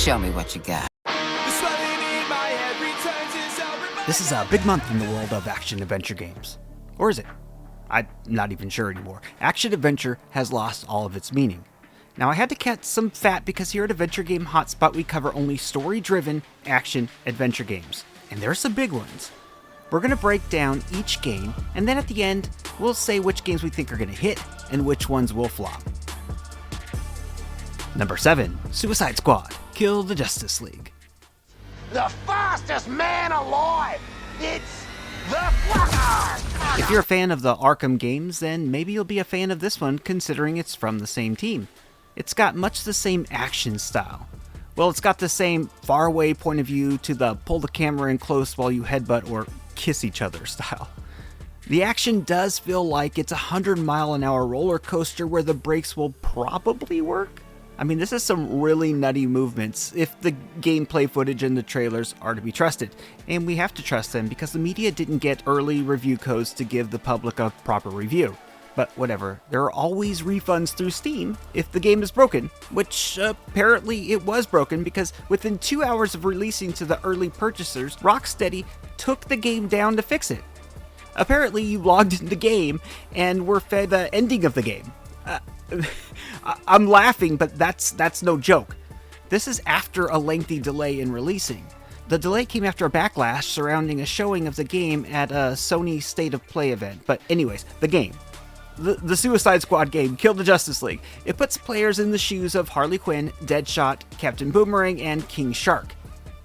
Show me what you got. This is a big month in the world of action-adventure games. Or is it? I'm not even sure anymore. Action-adventure has lost all of its meaning. Now, I had to catch some fat because here at Game Hotspot we cover only story-driven action-adventure games. And there's some big ones. We're going to break down each game, and then at the end, we'll say which games we think are going to hit and which ones will flop. Number 7, Suicide Squad, Kill the Justice League. The fastest man alive! It's the Flacker! If you're a fan of the Arkham games, then maybe you'll be a fan of this one considering it's from the same team. It's got much the same action style. Well, it's got the same faraway point of view to the pull the camera in close while you headbutt or kiss each other style. The action does feel like it's a 100-mile-an-hour roller coaster where the brakes will probably work. I mean, this is some really nutty movements if the gameplay footage and the trailers are to be trusted. And we have to trust them because the media didn't get early review codes to give the public a proper review. But whatever, there are always refunds through Steam if the game is broken, which apparently it was broken because within 2 hours of releasing to the early purchasers, Rocksteady took the game down to fix it. Apparently you logged into the game and were fed the ending of the game. I'm laughing, but that's no joke. This is after a lengthy delay in releasing. The delay came after a backlash surrounding a showing of the game at a Sony State of Play event. But anyways, the game. The Suicide Squad game, Kill the Justice League. It puts players in the shoes of Harley Quinn, Deadshot, Captain Boomerang, and King Shark.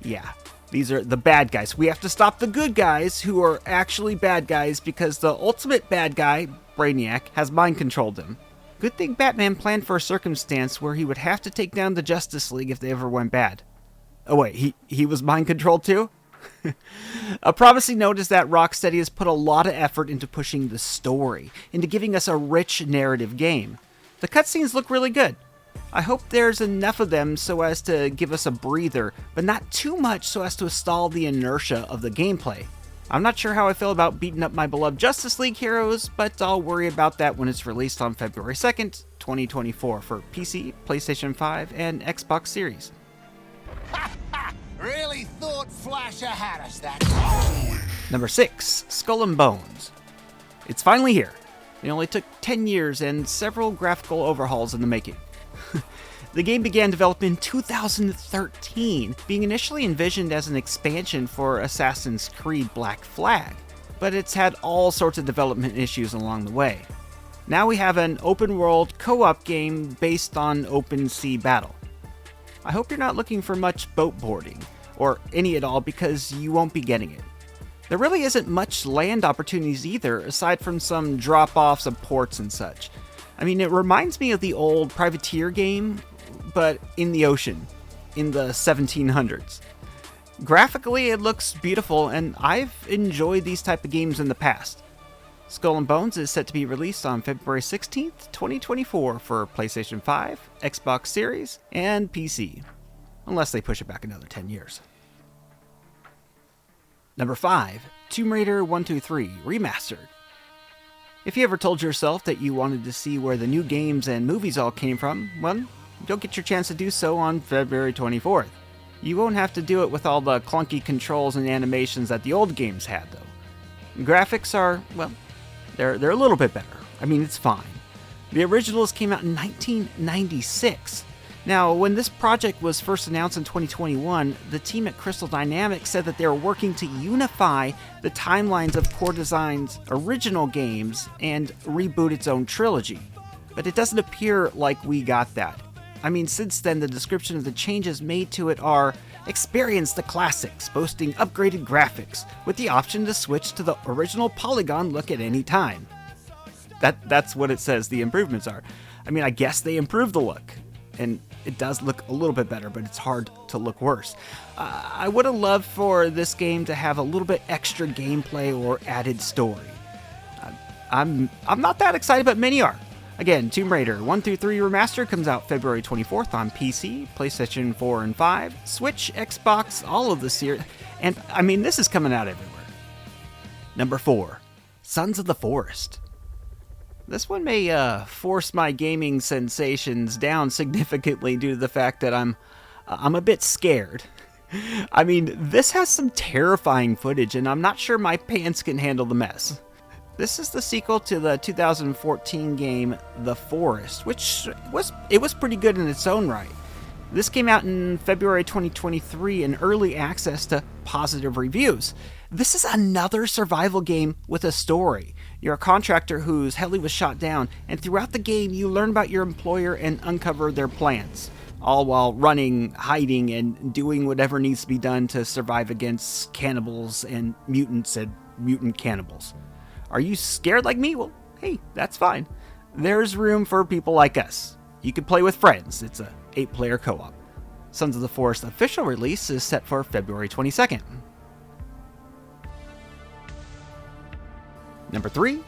Yeah, these are the bad guys. We have to stop the good guys who are actually bad guys because the ultimate bad guy, Brainiac, has mind-controlled them. Good thing Batman planned for a circumstance where he would have to take down the Justice League if they ever went bad. Oh wait, he was mind-controlled too? A promising note is that Rocksteady has put a lot of effort into pushing the story, into giving us a rich narrative game. The cutscenes look really good. I hope there's enough of them so as to give us a breather, but not too much so as to stall the inertia of the gameplay. I'm not sure how I feel about beating up my beloved Justice League heroes, but I'll worry about that when it's released on February 2nd, 2024 for PC, PlayStation 5, and Xbox Series. Really thought Flasher had us that Number 6, Skull and Bones. It's finally here. It only took 10 years and several graphical overhauls in the making. The game began development in 2013, being initially envisioned as an expansion for Assassin's Creed Black Flag, but it's had all sorts of development issues along the way. Now we have an open-world co-op game based on open sea battle. I hope you're not looking for much boat boarding, or any at all, because you won't be getting it. There really isn't much land opportunities either, aside from some drop-offs of ports and such. I mean, it reminds me of the old Privateer game, but in the ocean, in the 1700s. Graphically, it looks beautiful, and I've enjoyed these type of games in the past. Skull and Bones is set to be released on February 16th, 2024 for PlayStation 5, Xbox Series, and PC. Unless they push it back another 10 years. Number 5, Tomb Raider 123 Remastered. If you ever told yourself that you wanted to see where the new games and movies all came from, well, you'll get your chance to do so on February 24th. You won't have to do it with all the clunky controls and animations that the old games had, though. Graphics are, well, they're a little bit better. I mean, it's fine. The originals came out in 1996. Now, when this project was first announced in 2021, the team at Crystal Dynamics said that they were working to unify the timelines of Core Design's original games and reboot its own trilogy. But it doesn't appear like we got that. I mean, since then, the description of the changes made to it are experience the classics, boasting upgraded graphics, with the option to switch to the original polygon look at any time. That's what it says the improvements are. I mean, I guess they improved the look, and it does look a little bit better, but it's hard to look worse. I would have loved for this game to have a little bit extra gameplay or added story. I'm not that excited, but many are. Again, Tomb Raider 1-3 Remastered comes out February 24th on PC, PlayStation 4 and 5, Switch, Xbox, all of the series, and I mean, this is coming out everywhere. Number 4, Sons of the Forest. This one may force my gaming sensations down significantly due to the fact that I'm I'm a bit scared. I mean, this has some terrifying footage, and I'm not sure my pants can handle the mess. This is the sequel to the 2014 game The Forest, which was pretty good in its own right. This came out in February 2023 in early access to positive reviews. This is another survival game with a story. You're a contractor whose heli was shot down, and throughout the game you learn about your employer and uncover their plans, all while running, hiding, and doing whatever needs to be done to survive against cannibals and mutant cannibals. Are you scared like me? Well, hey, that's fine. There's room for people like us. You can play with friends. It's a 8-player co-op. Sons of the Forest official release is set for February 22nd. Number 3,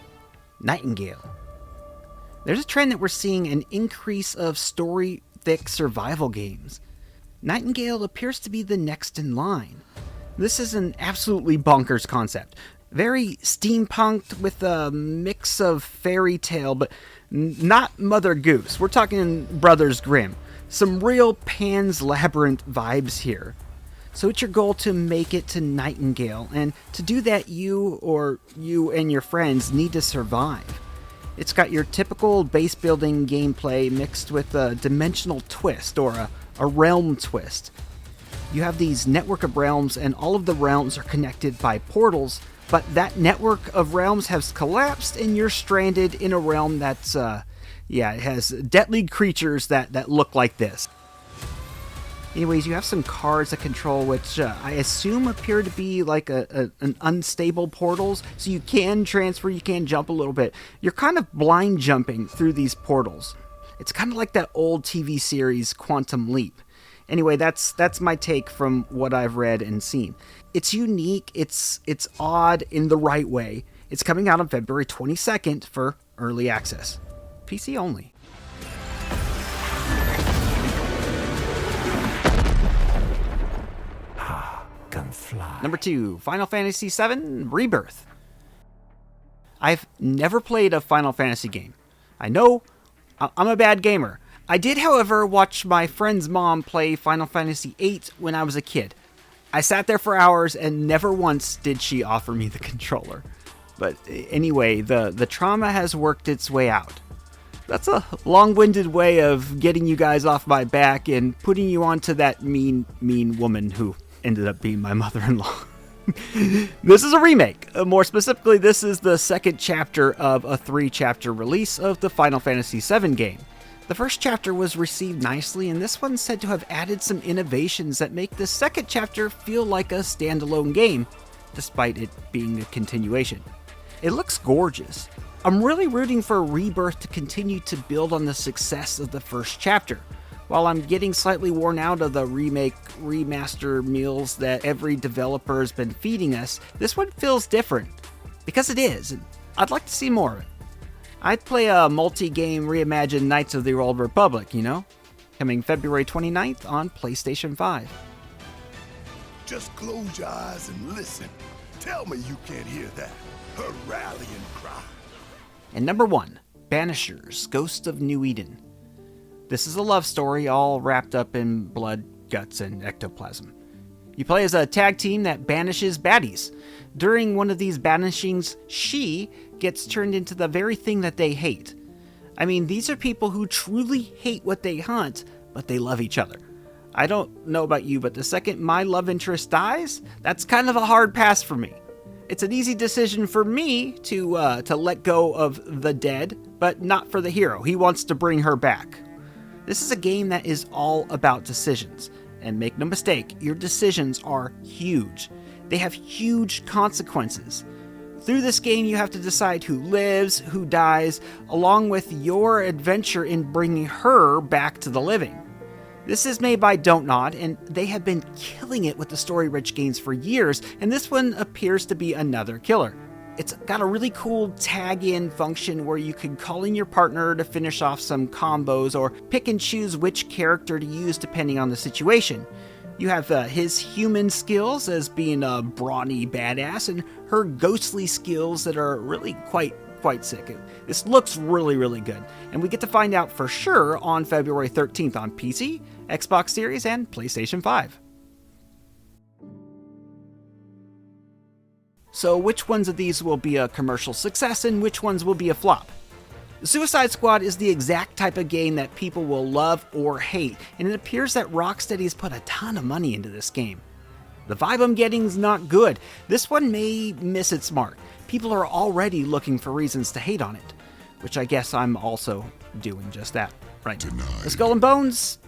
Nightingale. There's a trend that we're seeing an increase of story-thick survival games. Nightingale appears to be the next in line. This is an absolutely bonkers concept. Very steampunked with a mix of fairy tale, but not Mother Goose. We're talking Brothers Grimm. Some real Pan's Labyrinth vibes here. So it's your goal to make it to Nightingale, and to do that you and your friends need to survive. It's got your typical base building gameplay mixed with a dimensional twist or a realm twist. You have these network of realms, and all of the realms are connected by portals, but that network of realms has collapsed and you're stranded in a realm that's, it has deadly creatures that look like this. Anyways, you have some cards that control, which I assume appear to be like an unstable portals, so you can transfer, you can jump a little bit. You're kind of blind jumping through these portals. It's kind of like that old TV series Quantum Leap. Anyway, that's my take from what I've read and seen. It's unique, it's odd in the right way. It's coming out on February 22nd for early access. PC only. Can fly. Number 2, Final Fantasy VII Rebirth. I've never played a Final Fantasy game. I know, I'm a bad gamer. I did, however, watch my friend's mom play Final Fantasy VIII when I was a kid. I sat there for hours and never once did she offer me the controller. But anyway, the trauma has worked its way out. That's a long-winded way of getting you guys off my back and putting you onto that mean woman who ended up being my mother-in-law. This is a remake. More specifically, this is the second chapter of a 3-chapter release of the Final Fantasy VII game. The first chapter was received nicely, and this one's said to have added some innovations that make the second chapter feel like a standalone game, despite it being a continuation. It looks gorgeous. I'm really rooting for Rebirth to continue to build on the success of the first chapter. While I'm getting slightly worn out of the remaster meals that every developer has been feeding us, this one feels different. Because it is, and I'd like to see more of it. I'd play a multi-game reimagined Knights of the Old Republic, coming February 29th on PlayStation 5. Just close your eyes and listen. Tell me you can't hear that. Her rallying cry. And number 1, Banishers, Ghost of New Eden. This is a love story all wrapped up in blood, guts, and ectoplasm. You play as a tag team that banishes baddies. During one of these banishings, she gets turned into the very thing that they hate. I mean, these are people who truly hate what they hunt, but they love each other. I don't know about you, but the second my love interest dies, that's kind of a hard pass for me. It's an easy decision for me to let go of the dead, but not for the hero. He wants to bring her back. This is a game that is all about decisions. And make no mistake, your decisions are huge. They have huge consequences. Through this game, you have to decide who lives, who dies, along with your adventure in bringing her back to the living. This is made by Don't Nod, and they have been killing it with the story-rich games for years, and this one appears to be another killer. It's got a really cool tag-in function where you can call in your partner to finish off some combos or pick and choose which character to use depending on the situation. You have his human skills as being a brawny badass and her ghostly skills that are really quite sick. This looks really, really good. And we get to find out for sure on February 13th on PC, Xbox Series, and PlayStation 5. So which ones of these will be a commercial success and which ones will be a flop? Suicide Squad is the exact type of game that people will love or hate, and it appears that Rocksteady has put a ton of money into this game. The vibe I'm getting is not good. This one may miss its mark. People are already looking for reasons to hate on it, which I guess I'm also doing just that right now. The Skull and Bones,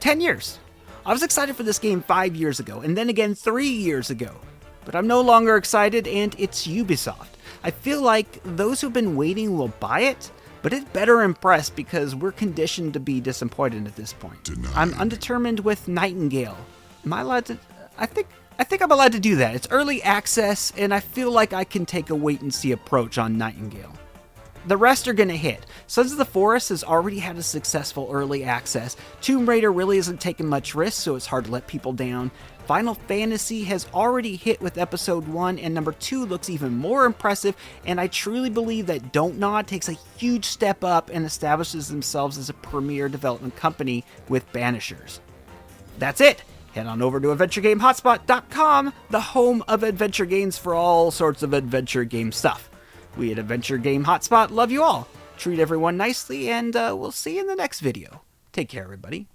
10 years. I was excited for this game 5 years ago, and then again 3 years ago. But I'm no longer excited, and it's Ubisoft. I feel like those who've been waiting will buy it, but it better impress because we're conditioned to be disappointed at this point. I'm undetermined with Nightingale. Am I allowed to? I think I'm allowed to do that. It's early access, and I feel like I can take a wait-and-see approach on Nightingale. The rest are going to hit. Sons of the Forest has already had a successful early access. Tomb Raider really isn't taking much risk, so it's hard to let people down. Final Fantasy has already hit with Episode 1, and number 2 looks even more impressive, and I truly believe that Don't Nod takes a huge step up and establishes themselves as a premier development company with Banishers. That's it! Head on over to AdventureGameHotspot.com, the home of adventure games for all sorts of adventure game stuff. We at Adventure Game Hotspot love you all. Treat everyone nicely, and we'll see you in the next video. Take care, everybody.